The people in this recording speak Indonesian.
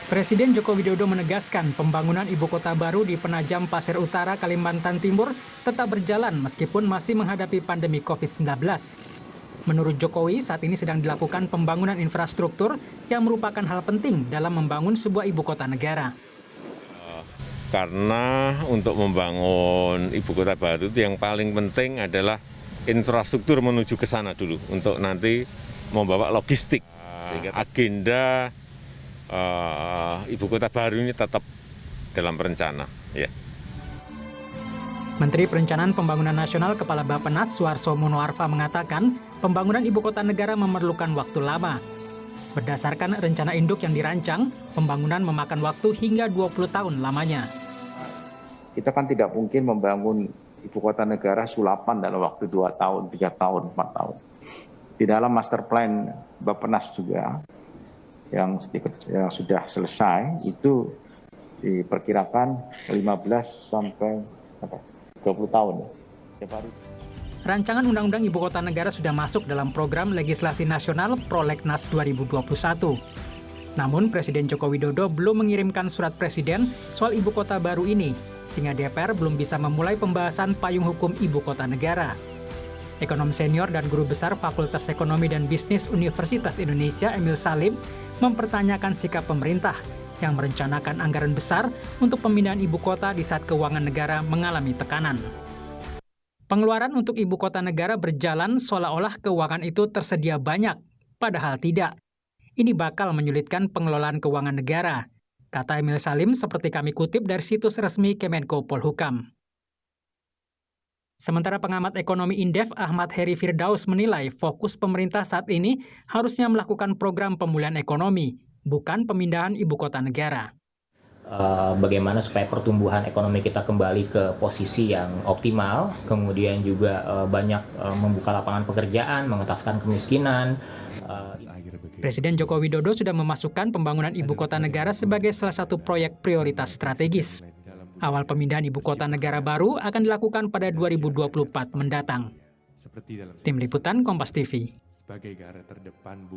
Presiden Joko Widodo menegaskan pembangunan ibu kota baru di Penajam Pasir Utara, Kalimantan Timur tetap berjalan meskipun masih menghadapi pandemi COVID-19. Menurut Jokowi, saat ini sedang dilakukan pembangunan infrastruktur yang merupakan hal penting dalam membangun sebuah ibu kota negara. Karena untuk membangun ibu kota baru itu yang paling penting adalah infrastruktur menuju ke sana dulu untuk nanti membawa logistik. Sehingga agenda ibu kota baru ini tetap dalam rencana. Ya. Menteri Perencanaan Pembangunan Nasional Kepala Bappenas Suharso Monoarfa mengatakan pembangunan ibu kota negara memerlukan waktu lama. Berdasarkan rencana induk yang dirancang, pembangunan memakan waktu hingga 20 tahun lamanya. Kita kan tidak mungkin membangun ibu kota negara sulapan dalam waktu 2 tahun, 3 tahun, 4 tahun. Di dalam master plan Bappenas juga yang sudah selesai itu diperkirakan 15 sampai 20 tahun. Rancangan Undang-Undang Ibu Kota Negara sudah masuk dalam program legislasi nasional Prolegnas 2021. Namun Presiden Joko Widodo belum mengirimkan surat presiden soal ibu kota baru ini, sehingga DPR belum bisa memulai pembahasan payung hukum ibu kota negara. Ekonom senior dan guru besar Fakultas Ekonomi dan Bisnis Universitas Indonesia Emil Salim mempertanyakan sikap pemerintah yang merencanakan anggaran besar untuk pemindahan ibu kota di saat keuangan negara mengalami tekanan. Pengeluaran untuk ibu kota negara berjalan seolah-olah keuangan itu tersedia banyak, padahal tidak. Ini bakal menyulitkan pengelolaan keuangan negara, kata Emil Salim seperti kami kutip dari situs resmi Kemenko Polhukam. Sementara pengamat ekonomi Indef Ahmad Heri Firdaus menilai fokus pemerintah saat ini harusnya melakukan program pemulihan ekonomi, bukan pemindahan ibu kota negara. Bagaimana supaya pertumbuhan ekonomi kita kembali ke posisi yang optimal, kemudian juga banyak membuka lapangan pekerjaan, mengentaskan kemiskinan. Presiden Joko Widodo sudah memasukkan pembangunan ibu kota negara sebagai salah satu proyek prioritas strategis. Awal pemindahan ibu kota negara baru akan dilakukan pada 2024 mendatang. Tim Liputan Kompas TV.